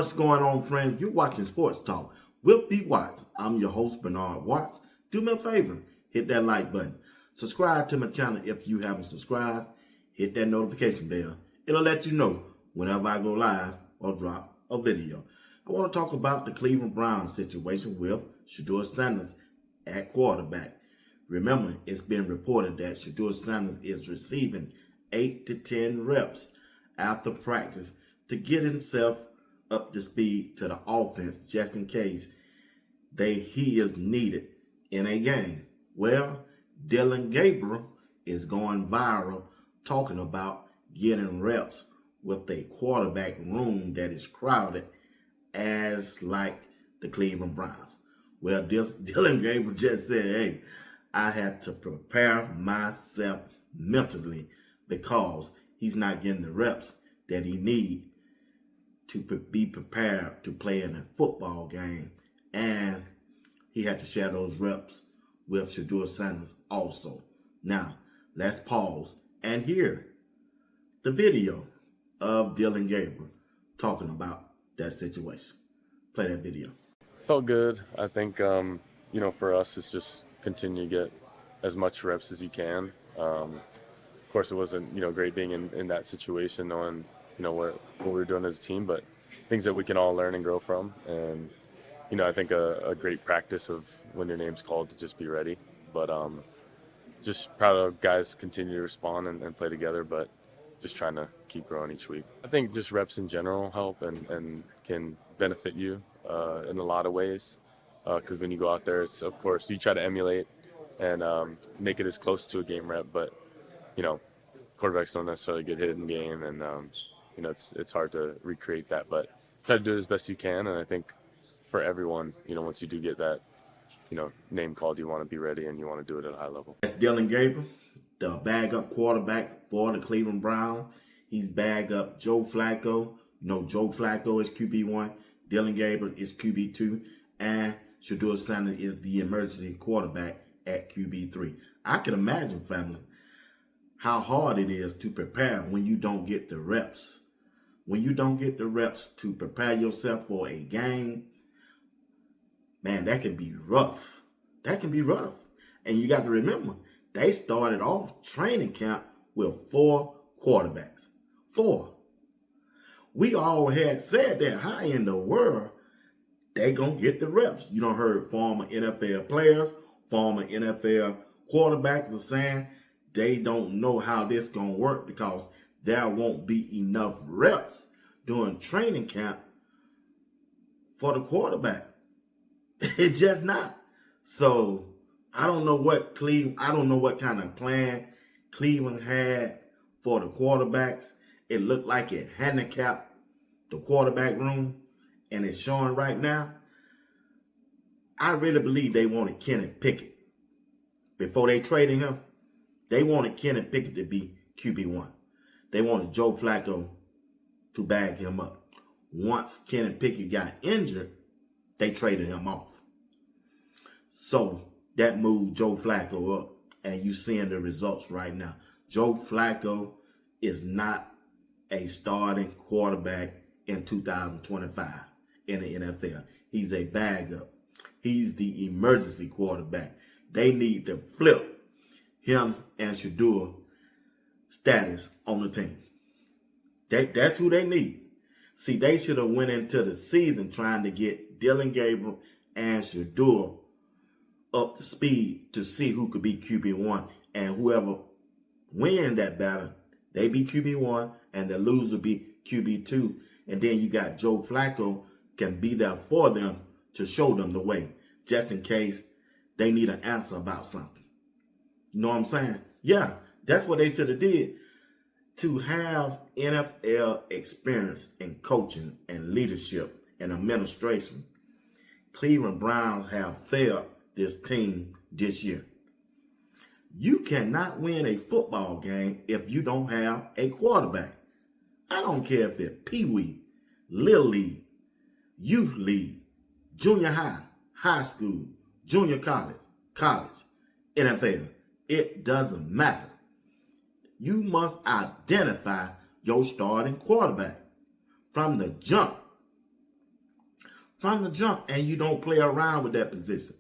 What's going on, friends? You're watching Sports Talk with B. Watts. I'm your host, Bernard Watts. Do me a favor, hit that like button. Subscribe to my channel if you haven't subscribed. Hit that notification bell. It'll let you know whenever I go live or drop a video. I want to talk about the Cleveland Browns situation with Shedeur Sanders at quarterback. Remember, it's been reported that Shedeur Sanders is receiving 8 to 10 reps after practice to get himself up to speed to the offense just in case he is needed in a game. Well, Dillon Gabriel is going viral talking about getting reps with a quarterback room that is crowded as like the Cleveland Browns. Well, Dillon Gabriel just said, hey, I had to prepare myself mentally because he's not getting the reps that he needs to be prepared to play in a football game, and he had to share those reps with Shedeur Sanders also. Now, let's pause and hear the video of Dillon Gabriel talking about that situation. Play that video. Felt good. I think, for us, it's just continue to get as much reps as you can. Of course, it wasn't, great being in that situation, knowing, what we were doing as a team, but things that we can all learn and grow from. And, I think a great practice of when your name's called to just be ready. But just proud of guys continue to respond and play together, but just trying to keep growing each week. I think just reps in general help and can benefit you in a lot of ways. Because when you go out there, it's, of course, you try to emulate and make it as close to a game rep, but, quarterbacks don't necessarily get hit in game, and it's hard to recreate that, but try to do it as best you can. And I think for everyone, once you do get that, name called, you want to be ready and you want to do it at a high level. That's Dillon Gabriel, the bag-up quarterback for the Cleveland Browns. He's bagged up Joe Flacco. Joe Flacco is QB1, Dillon Gabriel is QB2, and Shedeur Sanders is the emergency quarterback at QB3. I can imagine, family, how hard it is to prepare when you don't get the reps. When you don't get the reps to prepare yourself for a game, man, that can be rough. That can be rough. And you got to remember, they started off training camp with 4 quarterbacks. 4. We all had said that, how in the world they gonna get the reps? You done heard former NFL players, former NFL quarterbacks are saying they don't know how this gonna work because there won't be enough reps during training camp for the quarterback. It's just not. So I don't know what kind of plan Cleveland had for the quarterbacks. It looked like it handicapped the quarterback room, and it's showing right now. I really believe they wanted Kenny Pickett. Before they traded him, they wanted Kenny Pickett to be QB1. They wanted Joe Flacco to bag him up. Once Kenny Pickett got injured, they traded him off. So that moved Joe Flacco up, and you're seeing the results right now. Joe Flacco is not a starting quarterback in 2025 in the NFL. He's a bag-up. He's the emergency quarterback. They need to flip him and Shedeur status on the team. That's who they need. See, they should have went into the season trying to get Dillon Gabriel and Shedeur up to speed to see who could be QB1, and whoever win that battle, they be QB1 and the loser be QB2. And then you got Joe Flacco can be there for them to show them the way, just in case they need an answer about something. You know what I'm saying? Yeah, that's what they should have did. To have NFL experience in coaching and leadership and administration, Cleveland Browns have failed this team this year. You cannot win a football game if you don't have a quarterback. I don't care if it's Pee Wee, Little League, Youth League, Junior High, High School, Junior College, NFL. It doesn't matter. You must identify your starting quarterback from the jump. from the jump, and you don't play around with that position.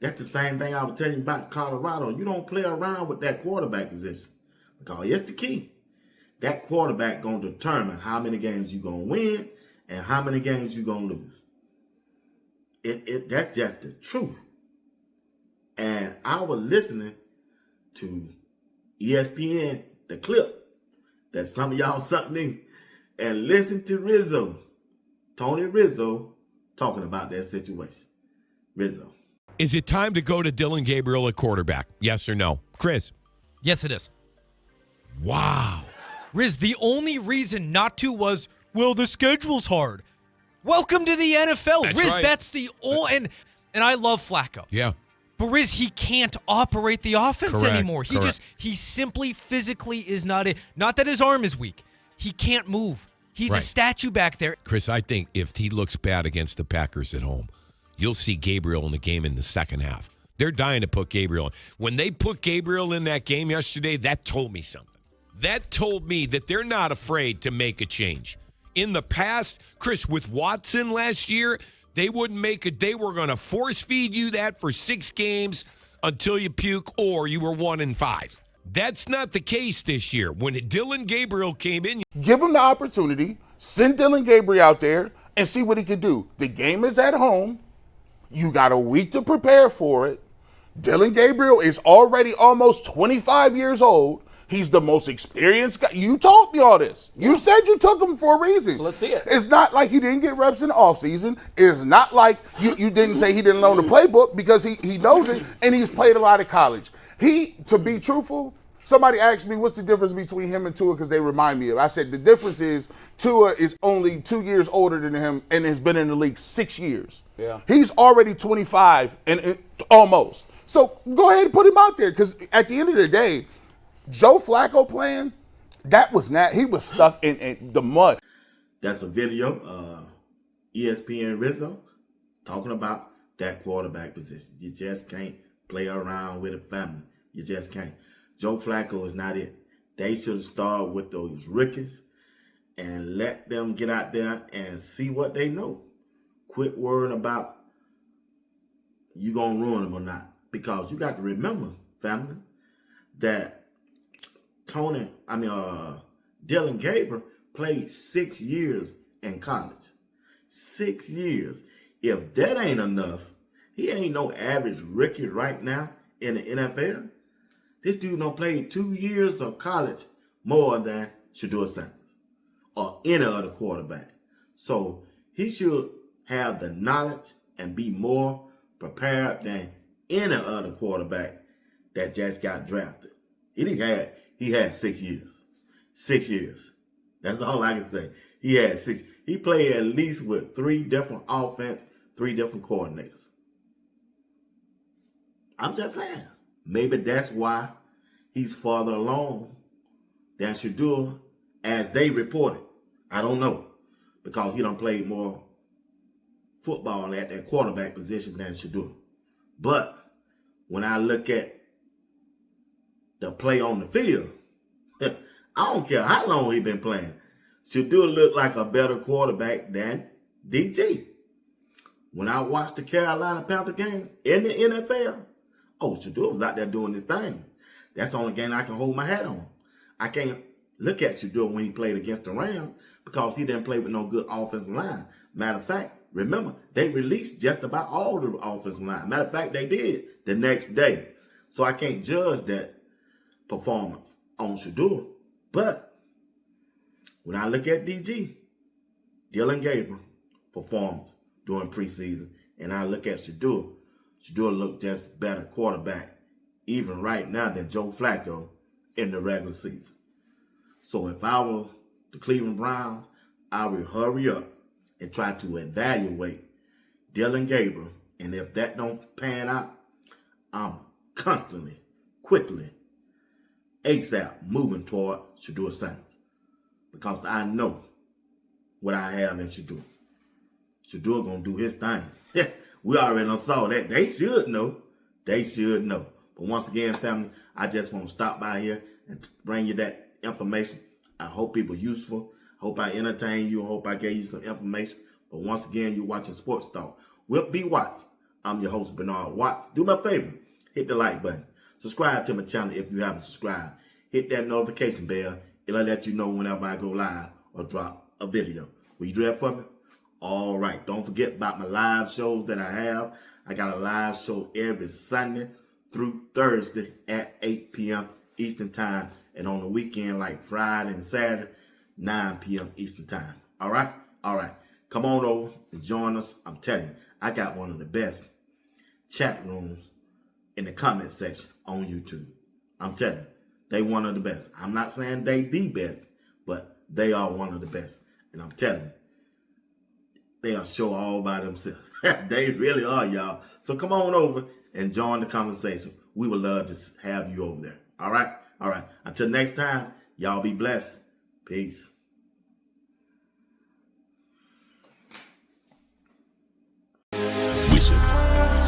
That's the same thing I was telling you about Colorado. You don't play around with that quarterback position because it's the key. That quarterback going to determine how many games you're going to win and how many games you're going to lose. That's just the truth. And I was listening to ESPN, the clip that some of y'all sent me, and listen to Tony Rizzo, talking about that situation. Rizzo. Is it time to go to Dillon Gabriel at quarterback? Yes or no? Chris? Yes, it is. Wow. Riz, the only reason not to was, well, the schedule's hard. Welcome to the NFL. That's Riz, right. That's the and I love Flacco. Yeah. But Riz, he can't operate the offense Correct, anymore. He simply physically is not it. Not that his arm is weak. He can't move. He's a statue back there. Chris, I think if he looks bad against the Packers at home, you'll see Gabriel in the game in the second half. They're dying to put Gabriel in. When they put Gabriel in that game yesterday, that told me something. That told me that they're not afraid to make a change. In the past, Chris, with Watson last year, they wouldn't make it. They were going to force feed you that for 6 games until you puke or you were 1-5. That's not the case this year. When Dillon Gabriel came in, give him the opportunity, send Dillon Gabriel out there and see what he can do. The game is at home. You got a week to prepare for it. Dillon Gabriel is already almost 25 years old. He's the most experienced guy. You told me all this. You said you took him for a reason. So let's see it. It's not like he didn't get reps in the offseason. It's not like you didn't say he didn't learn the playbook, because he knows it, and he's played a lot of college. To be truthful, somebody asked me what's the difference between him and Tua, because they remind me of. I said the difference is Tua is only 2 years older than him and has been in the league 6 years. Yeah. He's already 25 and almost. So go ahead and put him out there, because at the end of the day, Joe Flacco playing, that was not, he was stuck in the mud. That's a video, ESPN Rizzo, talking about that quarterback position. You just can't play around with a family. You just can't. Joe Flacco is not it. They should have started with those rookies and let them get out there and see what they know. Quit worrying about you going to ruin them or not. Because you got to remember, family, that Dillon Gabriel played 6 years in college. 6 years. If that ain't enough, he ain't no average rookie right now in the NFL. This dude done played 2 years of college more than Shedeur Sanders or any other quarterback. So he should have the knowledge and be more prepared than any other quarterback that just got drafted. He had 6 years. 6 years. That's all I can say. He had 6. He played at least with 3 different offense, 3 different coordinators. I'm just saying. Maybe that's why he's farther along than Shedeur, as they reported. I don't know. Because he done played more football at that quarterback position than Shedeur. But when I look at the play on the field, I don't care how long he been playing, Shedeur look like a better quarterback than DG. When I watched the Carolina Panther game in the NFL, Shedeur was out there doing his thing. That's the only game I can hold my hat on. I can't look at Shedeur when he played against the Rams because he didn't play with no good offensive line. Matter of fact, remember, they released just about all the offensive line. Matter of fact, they did the next day. So I can't judge that performance on Shedeur. But when I look at DG, Dillon Gabriel performance during preseason, and I look at Shedeur looked just better quarterback, even right now, than Joe Flacco in the regular season. So if I were the Cleveland Browns, I would hurry up and try to evaluate Dillon Gabriel. And if that don't pan out, I'm constantly, quickly, ASAP moving toward Shedeur Sanders. Because I know what I have in Shedeur. Shedeur gonna do his thing. We already done saw that. They should know. They should know. But once again, family, I just want to stop by here and bring you that information. I hope people are useful. Hope I entertain you. Hope I gave you some information But once again, you're watching Sports Talk with B. Watts. I'm your host, Bernard Watts. Do me a favor, hit the like button. Subscribe to my channel if you haven't subscribed. Hit that notification bell. It'll let you know whenever I go live or drop a video. Will you do that for me? All right. Don't forget about my live shows that I have. I got a live show every Sunday through Thursday at 8 p.m. Eastern Time. And on the weekend, like Friday and Saturday, 9 p.m. Eastern Time. All right? All right. Come on over and join us. I'm telling you, I got one of the best chat rooms in the comment section on YouTube. I'm telling you, they one of the best. I'm not saying they the best, but they are one of the best. And I'm telling you, they are show all by themselves. They really are, y'all. So come on over and join the conversation. We would love to have you over there. All right? All right. Until next time, y'all be blessed. Peace. Wizard.